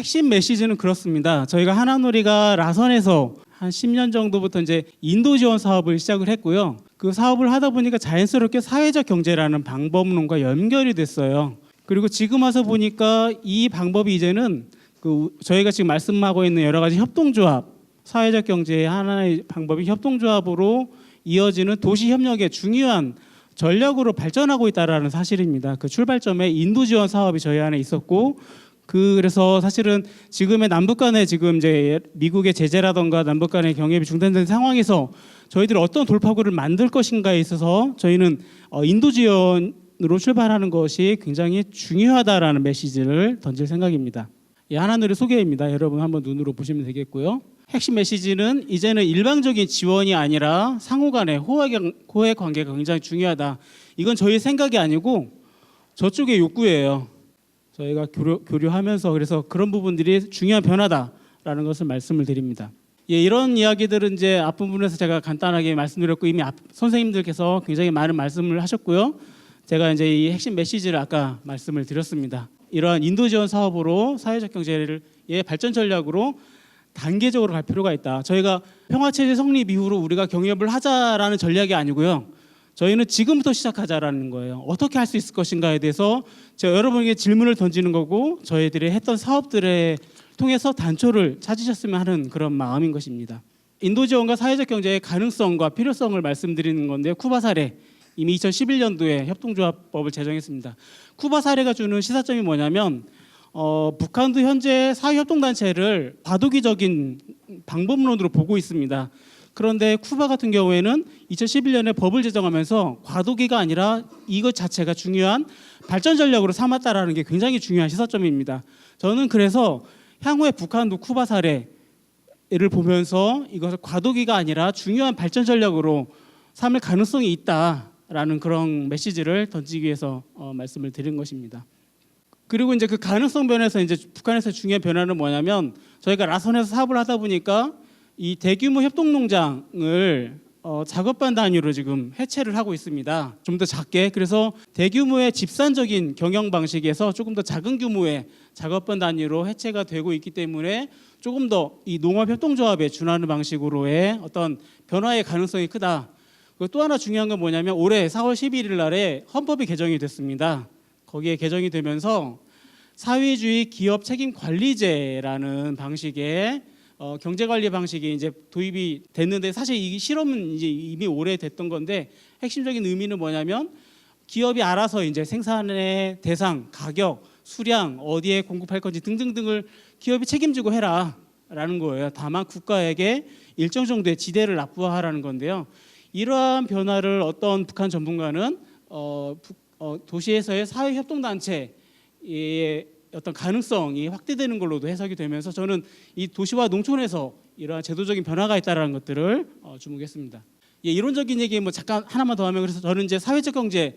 핵심 메시지는 그렇습니다. 저희가 하나놀이가 라선에서 한 10년 정도부터 이제 인도 지원 사업을 시작을 했고요. 그 사업을 하다 보니까 자연스럽게 사회적 경제라는 방법론과 연결이 됐어요. 그리고 지금 와서 보니까 이 방법이 이제는 저희가 지금 말씀하고 있는 여러 가지 협동조합, 사회적 경제의 하나의 방법이 협동조합으로 이어지는 도시 협력의 중요한 전략으로 발전하고 있다라는 사실입니다. 그 출발점에 인도 지원 사업이 저희 안에 있었고, 그래서 사실은 지금의 남북 간의 지금 이제 미국의 제재라던가 남북 간의 경협이 중단된 상황에서 저희들이 어떤 돌파구를 만들 것인가에 있어서 저희는 인도 지원으로 출발하는 것이 굉장히 중요하다라는 메시지를 던질 생각입니다. 하나놀이 소개입니다. 여러분 한번 눈으로 보시면 되겠고요. 핵심 메시지는 이제는 일방적인 지원이 아니라 상호 간의 호혜 관계가 굉장히 중요하다. 이건 저희 생각이 아니고 저쪽의 욕구예요. 저희가 교류하면서 그래서 그런 부분들이 중요한 변화다라는 것을 말씀을 드립니다. 이런 이야기들은 이제 앞부분에서 제가 간단하게 말씀드렸고 이미 선생님들께서 굉장히 많은 말씀을 하셨고요. 제가 이제 이 핵심 메시지를 아까 말씀을 드렸습니다. 이러한 인도 지원 사업으로 사회적 경제의 발전 전략으로 단계적으로 갈 필요가 있다. 저희가 평화체제 성립 이후로 우리가 경협을 하자라는 전략이 아니고요. 저희는 지금부터 시작하자라는 거예요. 어떻게 할 수 있을 것인가에 대해서 제가 여러분에게 질문을 던지는 거고 저희들이 했던 사업들에 통해서 단초를 찾으셨으면 하는 그런 마음인 것입니다. 인도 지원과 사회적 경제의 가능성과 필요성을 말씀드리는 건데요. 쿠바 사례, 이미 2011년도에 협동조합법을 제정했습니다. 쿠바 사례가 주는 시사점이 뭐냐면 북한도 현재 사회협동단체를 과도기적인 방법론으로 보고 있습니다. 그런데 쿠바 같은 경우에는 2011년에 법을 제정하면서 과도기가 아니라 이것 자체가 중요한 발전 전략으로 삼았다라는 게 굉장히 중요한 시사점입니다. 저는 그래서 향후에 북한도 쿠바 사례를 보면서 이것을 과도기가 아니라 중요한 발전 전략으로 삼을 가능성이 있다라는 그런 메시지를 던지기 위해서 말씀을 드린 것입니다. 그리고 이제 그 가능성 변에서 이제 북한에서 중요한 변화는 뭐냐면 저희가 라선에서 사업을 하다 보니까 이 대규모 협동농장을 작업반 단위로 지금 해체를 하고 있습니다. 좀 더 작게. 그래서 대규모의 집산적인 경영 방식에서 조금 더 작은 규모의 작업반 단위로 해체가 되고 있기 때문에 조금 더 이 농업협동조합에 준하는 방식으로의 어떤 변화의 가능성이 크다. 그리고 또 하나 중요한 건 뭐냐면 올해 4월 11일 날에 헌법이 개정이 됐습니다. 거기에 개정이 되면서 사회주의 기업 책임 관리제라는 방식의 경제관리 방식이 이제 도입이 됐는데 사실 이 실험은 이제 이미 오래 됐던 건데 핵심적인 의미는 뭐냐면 기업이 알아서 이제 생산의 대상, 가격, 수량, 어디에 공급할 건지 등등등을 기업이 책임지고 해라라는 거예요. 다만 국가에게 일정 정도의 지대를 납부하라는 건데요. 이러한 변화를 어떤 북한 전문가는 도시에서의 사회협동단체의 어떤 가능성이 확대되는 걸로도 해석이 되면서 저는 이 도시와 농촌에서 이러한 제도적인 변화가 있다는 것들을 주목했습니다. 이론적인 얘기 잠깐 하나만 더 하면 그래서 저는 이제 사회적 경제의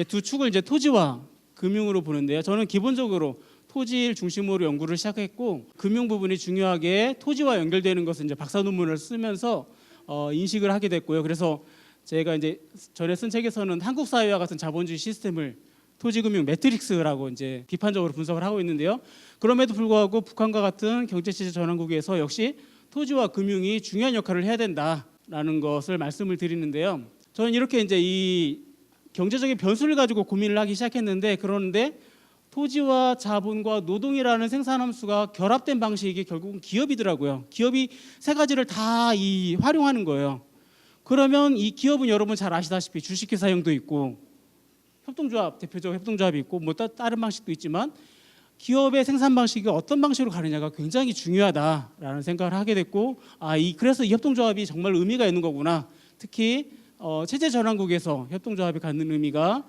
두 축을 이제 토지와 금융으로 보는데요. 저는 기본적으로 토지를 중심으로 연구를 시작했고 금융 부분이 중요하게 토지와 연결되는 것을 이제 박사 논문을 쓰면서 인식을 하게 됐고요. 그래서 제가 이제 전에 쓴 책에서는 한국 사회와 같은 자본주의 시스템을 토지금융 매트릭스라고 이제 비판적으로 분석을 하고 있는데요. 그럼에도 불구하고 북한과 같은 경제체제 전환국에서 역시 토지와 금융이 중요한 역할을 해야 된다라는 것을 말씀을 드리는데요. 저는 이렇게 이제 이 경제적인 변수를 가지고 고민을 하기 시작했는데 그런데 토지와 자본과 노동이라는 생산함수가 결합된 방식이 결국은 기업이더라고요. 기업이 세 가지를 다 활용하는 거예요. 그러면 이 기업은 여러분 잘 아시다시피 주식회 사형도 있고 협동조합, 대표적으로 협동조합이 있고 다른 방식도 있지만 기업의 생산 방식이 어떤 방식으로 가느냐가 굉장히 중요하다라는 생각을 하게 됐고 그래서 이 협동조합이 정말 의미가 있는 거구나. 특히 체제 전환국에서 협동조합이 갖는 의미가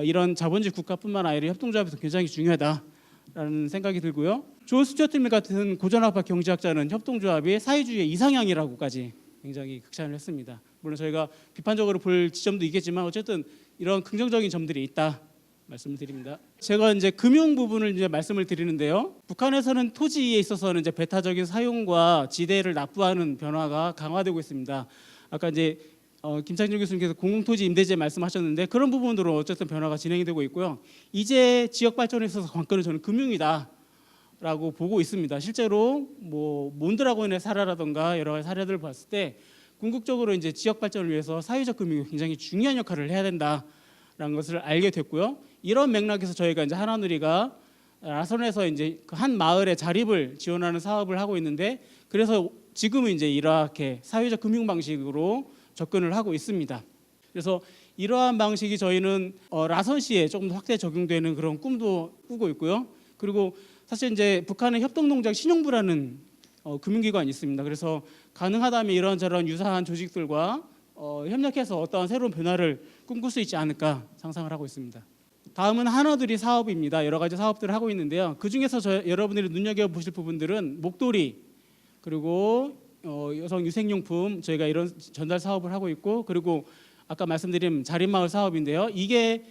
이런 자본주의 국가뿐만 아니라 협동조합에서 굉장히 중요하다라는 생각이 들고요. 존 스튜어트 밀 같은 고전학파 경제학자는 협동조합이 사회주의의 이상향이라고까지 굉장히 극찬을 했습니다. 물론 저희가 비판적으로 볼 지점도 있겠지만 어쨌든 이런 긍정적인 점들이 있다 말씀을 드립니다. 제가 이제 금융 부분을 이제 말씀을 드리는데요. 북한에서는 토지에 있어서는 이제 배타적인 사용과 지대를 납부하는 변화가 강화되고 있습니다. 아까 이제 김창준 교수님께서 공공토지 임대제 말씀하셨는데 그런 부분으로 어쨌든 변화가 진행이 되고 있고요. 이제 지역 발전에 있어서 관건은 저는 금융이다. 라고 보고 있습니다. 실제로 뭐 몬드라곤의 사례라든가 여러 가지 사례들을 봤을 때 궁극적으로 이제 지역 발전을 위해서 사회적 금융이 굉장히 중요한 역할을 해야 된다라는 것을 알게 됐고요. 이런 맥락에서 저희가 이제 하나누리가 라선에서 이제 그 한 마을의 자립을 지원하는 사업을 하고 있는데, 그래서 지금은 이제 이렇게 사회적 금융 방식으로 접근을 하고 있습니다. 그래서 이러한 방식이 저희는 라선시에 조금 더 확대 적용되는 그런 꿈도 꾸고 있고요. 그리고 사실 이제 북한의 협동농장 신용부라는 금융기관이 있습니다. 그래서 가능하다면 이런저런 유사한 조직들과 협력해서 어떠한 새로운 변화를 꿈꿀 수 있지 않을까 상상을 하고 있습니다. 다음은 하나둘이 사업입니다. 여러 가지 사업들을 하고 있는데요. 그 중에서 여러분들이 눈여겨보실 부분들은 목도리, 그리고 여성 유생용품 저희가 이런 전달 사업을 하고 있고, 그리고 아까 말씀드린 자립마을 사업인데요. 이게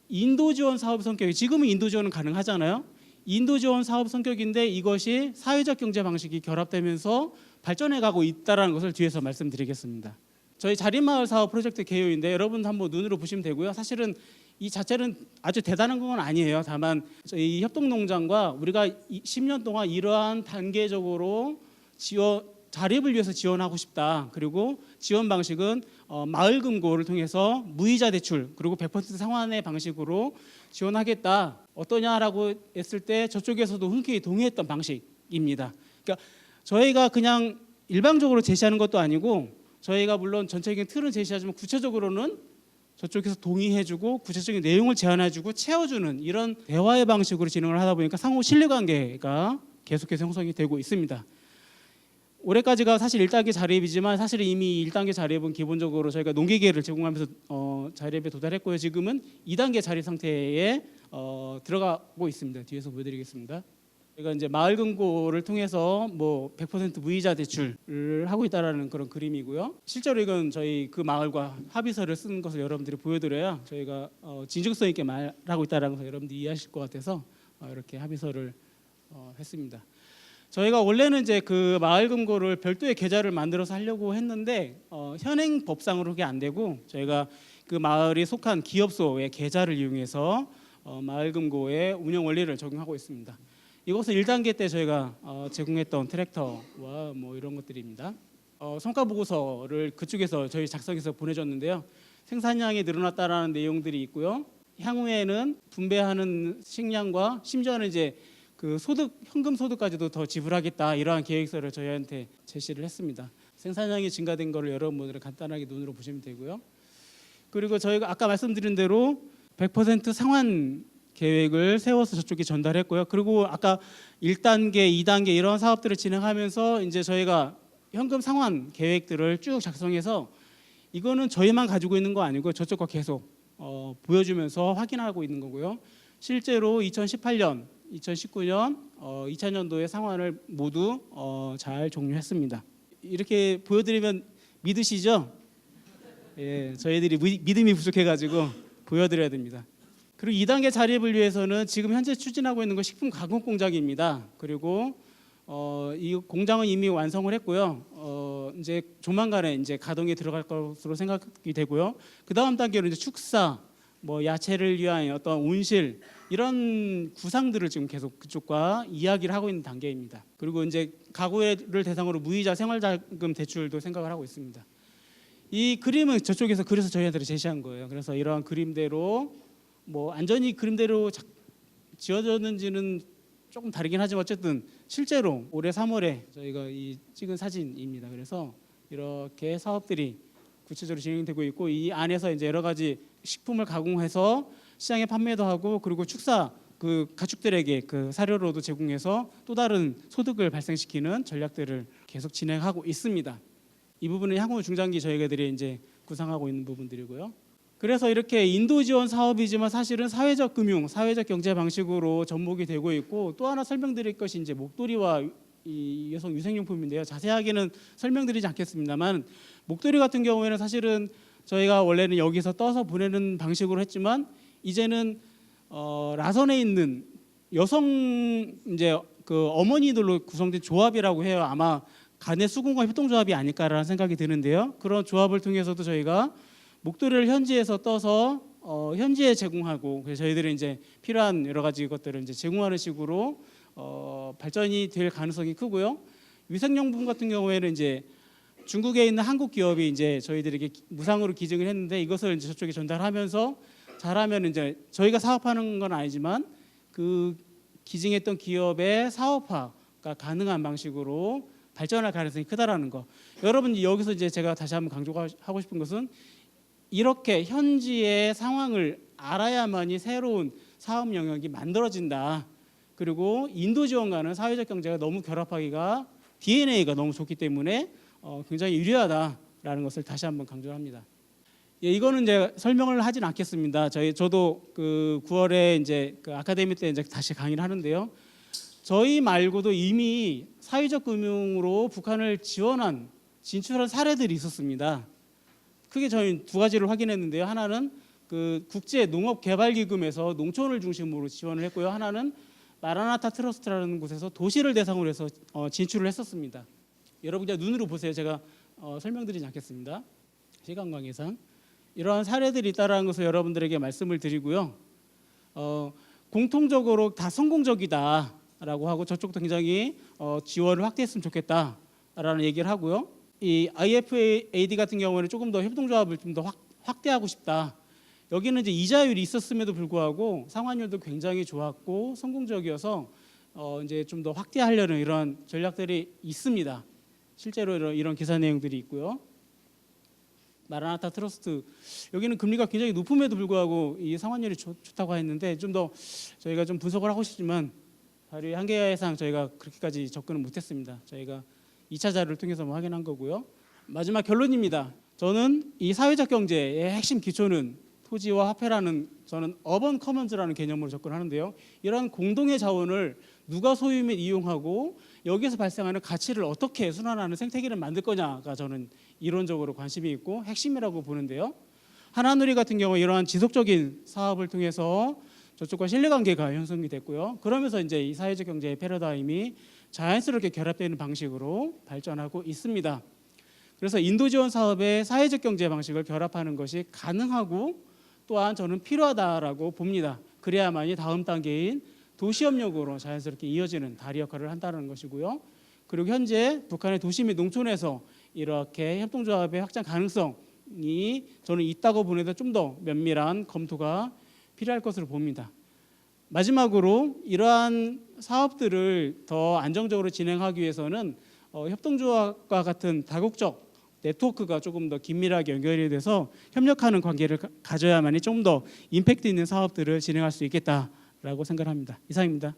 인도 지원 사업 성격이, 지금은 인도 지원은 가능하잖아요. 인도 지원 사업 성격인데 이것이 사회적 경제 방식이 결합되면서 발전해 가고 있다는 것을 뒤에서 말씀드리겠습니다. 저희 자립마을 사업 프로젝트 개요인데 여러분 한번 눈으로 보시면 되고요. 사실은 이 자체는 아주 대단한 건 아니에요. 다만 저희 협동농장과 우리가 10년 동안 이러한 단계적으로 자립을 위해서 지원하고 싶다. 그리고 지원 방식은 마을금고를 통해서 무이자 대출 그리고 100% 상환의 방식으로 지원하겠다. 어떠냐라고 했을 때 저쪽에서도 흔쾌히 동의했던 방식입니다. 그러니까 저희가 그냥 일방적으로 제시하는 것도 아니고, 저희가 물론 전체적인 틀은 제시하지만 구체적으로는 저쪽에서 동의해주고 구체적인 내용을 제안해주고 채워주는 이런 대화의 방식으로 진행을 하다 보니까 상호 신뢰관계가 계속해서 형성이 되고 있습니다. 올해까지가 사실 1단계 자립이지만 사실 이미 1단계 자립은 기본적으로 저희가 농기계를 제공하면서 자립에 도달했고요. 지금은 2단계 자립 상태에 들어가고 있습니다. 뒤에서 보여드리겠습니다. 저희가 이제 마을금고를 통해서 뭐 100% 무이자 대출을 하고 있다라는 그런 그림이고요. 실제로 이건 저희 그 마을과 합의서를 쓴 것을 여러분들이 보여드려야 저희가 진정성 있게 말하고 있다라는 것을 여러분들이 이해하실 것 같아서 이렇게 합의서를 했습니다. 저희가 원래는 이제 그 마을금고를 별도의 계좌를 만들어서 하려고 했는데 현행 법상으로 그게 안 되고, 저희가 그 마을이 속한 기업소의 계좌를 이용해서 마을금고의 운영 원리를 적용하고 있습니다. 이것은 1단계 때 저희가 제공했던 트랙터와 뭐 이런 것들입니다. 성과 보고서를 그쪽에서 저희 작성해서 보내줬는데요. 생산량이 늘어났다라는 내용들이 있고요. 향후에는 분배하는 식량과 심지어는 이제 그 현금 소득까지도 더 지불하겠다, 이러한 계획서를 저희한테 제시를 했습니다. 생산량이 증가된 거를 여러분들은 간단하게 눈으로 보시면 되고요. 그리고 저희가 아까 말씀드린 대로 100% 상환 계획을 세워서 저쪽에 전달했고요. 그리고 아까 1단계, 2단계 이런 사업들을 진행하면서 이제 저희가 현금 상환 계획들을 쭉 작성해서, 이거는 저희만 가지고 있는 거 아니고 저쪽과 계속 보여주면서 확인하고 있는 거고요. 실제로 2018년, 2019년, 2000년도의 상환을 모두 잘 종료했습니다. 이렇게 보여드리면 믿으시죠? 예, 저희들이 믿음이 부족해가지고 보여드려야 됩니다. 그리고 2단계 자립을 위해서는 지금 현재 추진하고 있는 건 식품 가공 공장입니다. 그리고 이 공장은 이미 완성을 했고요. 이제 조만간에 이제 가동에 들어갈 것으로 생각이 되고요. 그 다음 단계로 이제 축사, 뭐 야채를 위한 어떤 온실, 이런 구상들을 지금 계속 그쪽과 이야기를 하고 있는 단계입니다. 그리고 이제 가구를 대상으로 무이자 생활자금 대출도 생각을 하고 있습니다. 이 그림은 저쪽에서 그래서 저희한테 제시한 거예요. 그래서 이러한 그림대로 뭐 안전히 그림대로 지어졌는지는 조금 다르긴 하지만 어쨌든 실제로 올해 3월에 저희가 이 찍은 사진입니다. 그래서 이렇게 사업들이 구체적으로 진행되고 있고, 이 안에서 이제 여러 가지 식품을 가공해서 시장에 판매도 하고, 그리고 축사 그 가축들에게 그 사료로도 제공해서 또 다른 소득을 발생시키는 전략들을 계속 진행하고 있습니다. 이 부분은 향후 중장기 저희들이 이제 구상하고 있는 부분들이고요. 그래서 이렇게 인도 지원 사업이지만 사실은 사회적 금융, 사회적 경제 방식으로 접목이 되고 있고, 또 하나 설명드릴 것이 이제 목도리와 이 여성 유생용품인데요. 자세하게는 설명드리지 않겠습니다만, 목도리 같은 경우에는 사실은 저희가 원래는 여기서 떠서 보내는 방식으로 했지만, 이제는 라선에 있는 여성 이제 그 어머니들로 구성된 조합이라고 해요. 아마 간의 수공과 협동조합이 아닐까라는 생각이 드는데요. 그런 조합을 통해서도 저희가 목도리를 현지에서 떠서 현지에 제공하고, 그래서 저희들이 이제 필요한 여러 가지 것들을 이제 제공하는 식으로 발전이 될 가능성이 크고요. 위생용품 같은 경우에는 이제 중국에 있는 한국 기업이 이제 저희들에게 무상으로 기증을 했는데 이것을 이제 저쪽에 전달하면서 잘하면 이제 저희가 사업하는 건 아니지만 그 기증했던 기업의 사업화가 가능한 방식으로 발전할 가능성이 크다라는 거. 여러분 여기서 이제 제가 다시 한번 강조하고 싶은 것은 이렇게 현지의 상황을 알아야만이 새로운 사업 영역이 만들어진다. 그리고 인도 지원과는 사회적 경제가 너무 결합하기가 DNA가 너무 좋기 때문에 굉장히 유리하다라는 것을 다시 한번 강조합니다. 예, 이거는 이제 설명을 하진 않겠습니다. 저도 그 9월에 이제 그 아카데미 때 이제 다시 강의를 하는데요. 저희 말고도 이미 사회적 금융으로 북한을 지원한 진출한 사례들이 있었습니다. 크게 저희 두 가지를 확인했는데요. 하나는 그 국제 농업 개발 기금에서 농촌을 중심으로 지원을 했고요. 하나는 마라나타 트러스트라는 곳에서 도시를 대상으로 해서 진출을 했었습니다. 여러분 그냥 눈으로 보세요. 제가 설명드리지 않겠습니다. 시간 관계상 이러한 사례들이 있다는 것을 여러분들에게 말씀을 드리고요. 공통적으로 다 성공적이다라고 하고 저쪽도 굉장히 지원을 확대했으면 좋겠다라는 얘기를 하고요. 이 IFAD 같은 경우에는 조금 더 협동조합을 좀 더 확대하고 싶다. 여기는 이제 이자율이 있었음에도 불구하고 상환율도 굉장히 좋았고 성공적이어서 이제 좀 더 확대하려는 이런 전략들이 있습니다. 실제로 이런 기사 내용들이 있고요. 마라나타 트러스트 여기는 금리가 굉장히 높음에도 불구하고 이 상환율이 좋다고 했는데 좀 더 저희가 좀 분석을 하고 싶지만 자료의 한계상 저희가 그렇게까지 접근을 못했습니다. 저희가 2차 자료를 통해서 확인한 거고요. 마지막 결론입니다. 저는 이 사회적 경제의 핵심 기초는 토지와 화폐라는 저는 어번 커먼즈라는 개념으로 접근하는데요. 이러한 공동의 자원을 누가 소유 및 이용하고 여기에서 발생하는 가치를 어떻게 순환하는 생태계를 만들 거냐가 저는 이론적으로 관심이 있고 핵심이라고 보는데요. 하나누리 같은 경우 이러한 지속적인 사업을 통해서 저쪽과 신뢰관계가 형성이 됐고요. 그러면서 이제 이 사회적 경제의 패러다임이 자연스럽게 결합되는 방식으로 발전하고 있습니다. 그래서 인도 지원 사업의 사회적 경제 방식을 결합하는 것이 가능하고 또한 저는 필요하다라고 봅니다. 그래야만이 다음 단계인 도시협력으로 자연스럽게 이어지는 다리 역할을 한다는 것이고요. 그리고 현재 북한의 도시 및 농촌에서 이렇게 협동조합의 확장 가능성이 저는 있다고 보는데 좀 더 면밀한 검토가 필요할 것으로 봅니다. 마지막으로 이러한 사업들을 더 안정적으로 진행하기 위해서는 협동조합과 같은 다국적 네트워크가 조금 더 긴밀하게 연결이 돼서 협력하는 관계를 가져야만이 좀 더 임팩트 있는 사업들을 진행할 수 있겠다라고 생각합니다. 이상입니다.